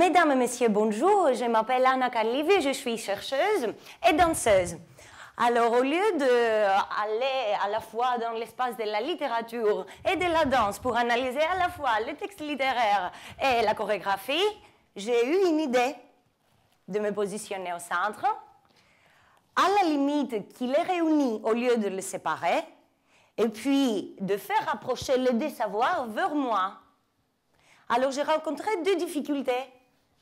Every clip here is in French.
Mesdames et messieurs, bonjour. Je m'appelle Anna Carlivi, je suis chercheuse et danseuse. Alors, au lieu d'aller à la fois dans l'espace de la littérature et de la danse pour analyser à la fois le texte littéraire et la chorégraphie, j'ai eu une idée de me positionner au centre, à la limite qui les réunit au lieu de les séparer, et puis de faire approcher les deux savoirs vers moi. Alors, j'ai rencontré deux difficultés.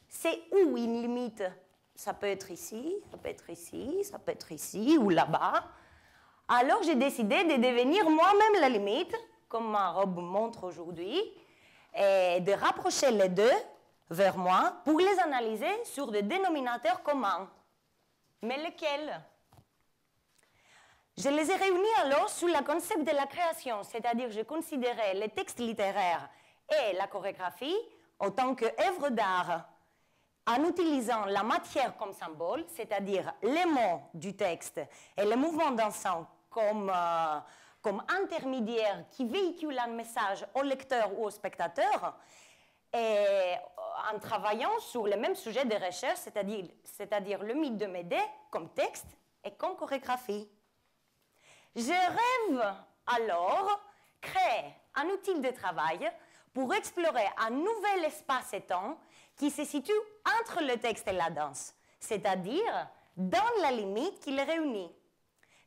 C'est où une limite? Ça peut être ici, ça peut être ici, ça peut être ici ou là-bas. Alors, j'ai décidé de devenir moi-même la limite, comme ma robe montre aujourd'hui, et de rapprocher les deux vers moi pour les analyser sur des dénominateurs communs. Mais lesquels? Je les ai réunis alors sous le concept de la création, c'est-à-dire je considérais les textes littéraires et la chorégraphie en tant qu'œuvre d'art, en utilisant la matière comme symbole, c'est-à-dire les mots du texte et les mouvements dansants comme intermédiaires qui véhiculent un message au lecteur ou au spectateur, et en travaillant sur le même sujet de recherche, c'est-à-dire le mythe de Médée comme texte et comme chorégraphie. Je rêve alors créer un outil de travail pour explorer un nouvel espace et temps qui se situe entre le texte et la danse, c'est-à-dire dans la limite qui les réunit.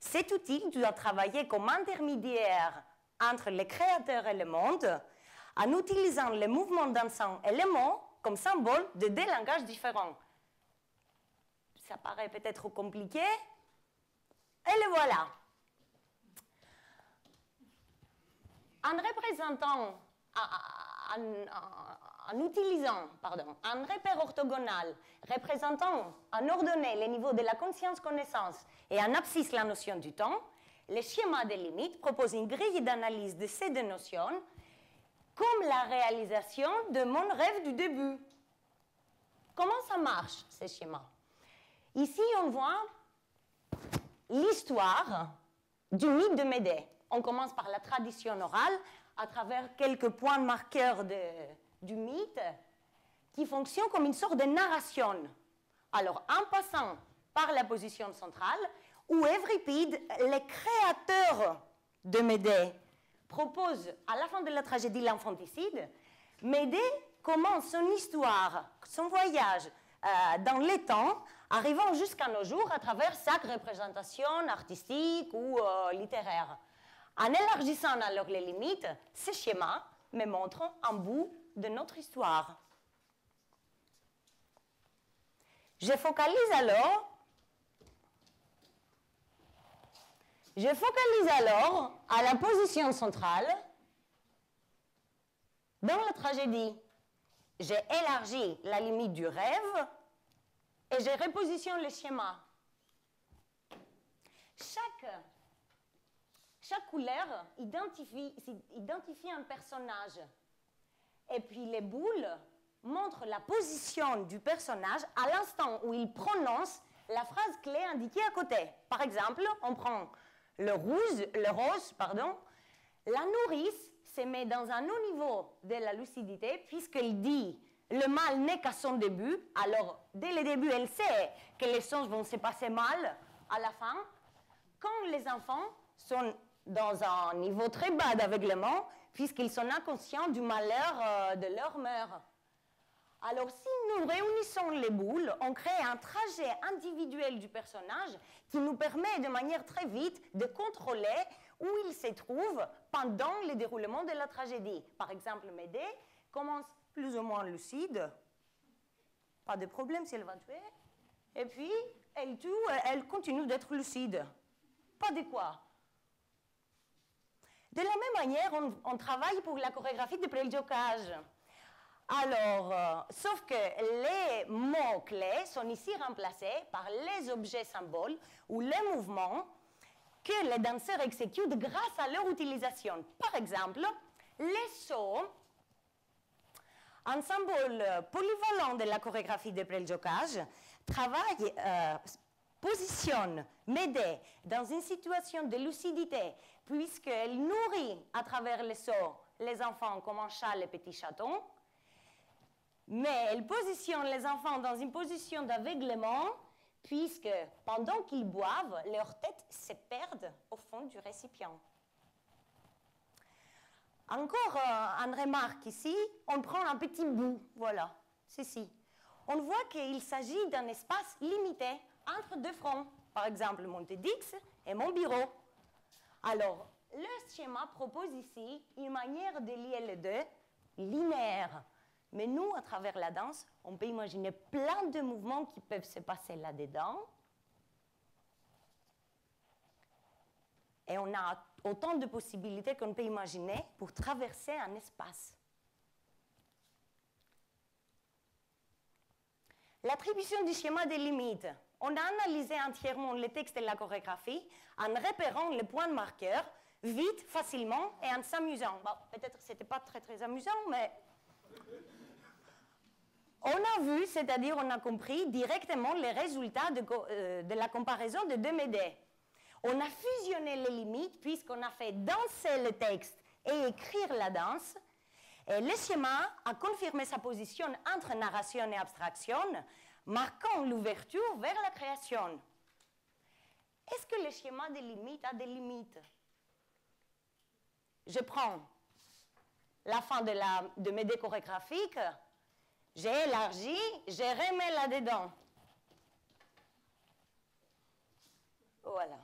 Cet outil doit travailler comme intermédiaire entre les créateurs et le monde, en utilisant les mouvements dansants et les mots comme symbole de deux langages différents. Ça paraît peut-être compliqué, et le voilà. En utilisant un repère orthogonal représentant en ordonnée les niveaux de la conscience-connaissance et en abscisse la notion du temps, le schéma des limites propose une grille d'analyse de ces deux notions comme la réalisation de mon rêve du début. Comment ça marche, ce schéma? Ici, on voit l'histoire du mythe de Médée. On commence par la tradition orale à travers quelques points marqueurs du mythe qui fonctionnent comme une sorte de narration. Alors, en passant par la position centrale, où Euripide, le créateur de Médée, propose à la fin de la tragédie l'infanticide, Médée commence son histoire, son voyage dans les temps, arrivant jusqu'à nos jours à travers sa représentation artistique ou littéraire. En élargissant alors les limites, ce schéma me montre un bout de notre histoire. Je focalise alors à la position centrale dans la tragédie. J'ai élargi la limite du rêve et je repositionne le schéma. Chaque couleur identifie un personnage. Et puis les boules montrent la position du personnage à l'instant où il prononce la phrase clé indiquée à côté. Par exemple, on prend le rose, la nourrice se met dans un haut niveau de la lucidité puisqu'elle dit le mal n'est qu'à son début. Alors, dès le début, elle sait que les choses vont se passer mal à la fin. Quand les enfants sont dans un niveau très bas d'aveuglement, puisqu'ils sont inconscients du malheur de leur mère. Alors, si nous réunissons les boules, on crée un trajet individuel du personnage qui nous permet de manière très vite de contrôler où il se trouve pendant le déroulement de la tragédie. Par exemple, Médée commence plus ou moins lucide, pas de problème si elle va tuer, et puis elle tue, elle continue d'être lucide. Pas de quoi. De la même manière, on travaille pour la chorégraphie de pré-jokage. Alors, sauf que les mots-clés sont ici remplacés par les objets symboles ou les mouvements que les danseurs exécutent grâce à leur utilisation. Par exemple, les sauts, un symbole polyvalent de la chorégraphie de pré-jokage, positionne Médée dans une situation de lucidité puisqu'elle nourrit à travers les sauts les enfants comme un chat les petits chatons Mais elle positionne les enfants dans une position d'aveuglement, puisque pendant qu'ils boivent, leurs têtes se perdent au fond du récipient. Encore une remarque ici, on prend un petit bout, voilà, ceci. On voit qu'il s'agit d'un espace limité entre deux fronts, par exemple mon TEDx et mon bureau. Alors, le schéma propose ici une manière de lier les deux, linéaire. Mais nous, à travers la danse, on peut imaginer plein de mouvements qui peuvent se passer là-dedans. Et on a autant de possibilités qu'on peut imaginer pour traverser un espace. L'attribution du schéma des limites. On a analysé entièrement le texte et la chorégraphie en repérant les points marqueurs vite, facilement et en s'amusant. Bon, peut-être que ce n'était pas très amusant, mais on a vu, c'est-à-dire on a compris directement les résultats de la comparaison de deux médias. On a fusionné les limites puisqu'on a fait danser le texte et écrire la danse. Et le schéma a confirmé sa position entre narration et abstraction, marquant l'ouverture vers la création. Est-ce que le schéma des limites a des limites? Je prends la fin de mes dés chorégraphiques, j'ai élargi, j'ai remis là-dedans. Voilà.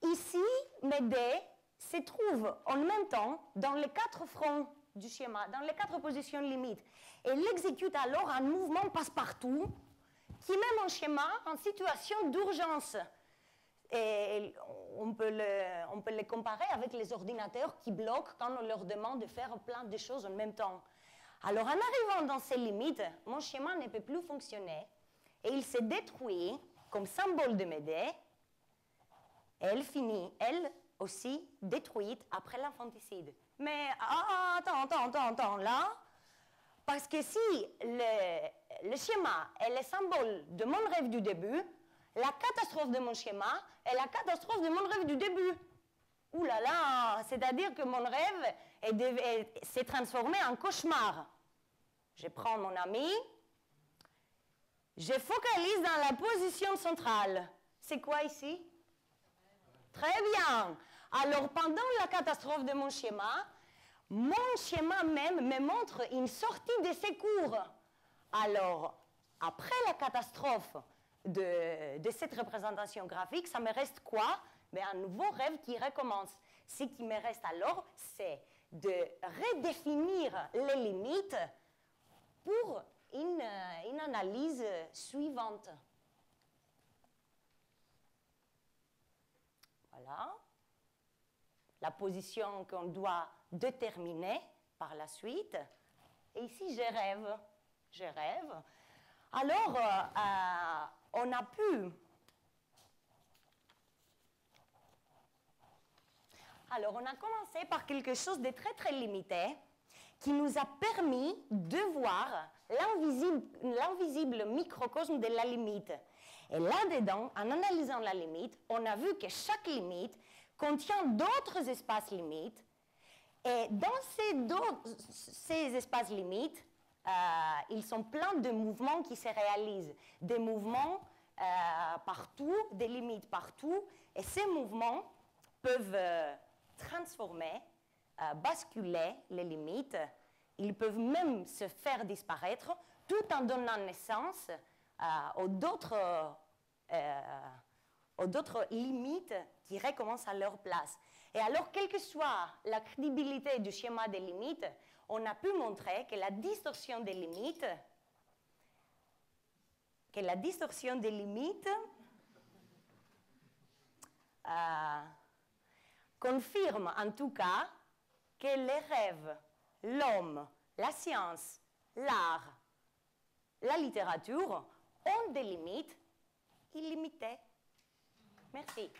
Ici, mes dés se trouvent en même temps dans les quatre fronts du schéma, dans les quatre positions limites. Et il exécute alors un mouvement passe-partout qui met mon schéma en situation d'urgence. Et on peut le comparer avec les ordinateurs qui bloquent quand on leur demande de faire plein de choses en même temps. Alors, en arrivant dans ces limites, mon schéma ne peut plus fonctionner et il se détruit comme symbole de mes dés. Et elle finit, elle aussi, détruite après l'infanticide. Mais attends, là, parce que si le schéma est le symbole de mon rêve du début, la catastrophe de mon schéma est la catastrophe de mon rêve du début. Ouh là là, c'est-à-dire que mon rêve s'est transformé en cauchemar. Je prends mon ami, je focalise dans la position centrale. C'est quoi ici? Très bien. Alors, pendant la catastrophe de mon schéma même me montre une sortie de secours. Alors, après la catastrophe de cette représentation graphique, ça me reste quoi? Mais un nouveau rêve qui recommence. Ce qui me reste alors, c'est de redéfinir les limites pour une analyse suivante. Voilà. La position qu'on doit déterminer par la suite. Et ici, je rêve. Je rêve. Alors, on a pu... Alors, on a commencé par quelque chose de très limité qui nous a permis de voir l'invisible microcosme de la limite. Et là-dedans, en analysant la limite, on a vu que chaque limite contient d'autres espaces limites. Et dans ces espaces limites, ils sont pleins de mouvements qui se réalisent. Des mouvements partout, des limites partout. Et ces mouvements peuvent transformer, basculer les limites. Ils peuvent même se faire disparaître tout en donnant naissance aux d'autres limites qui recommencent à leur place. Et alors, quelle que soit la crédibilité du schéma des limites, on a pu montrer que la distorsion des limites, confirme en tout cas que les rêves, l'homme, la science, l'art, la littérature ont des limites illimitées. Merci.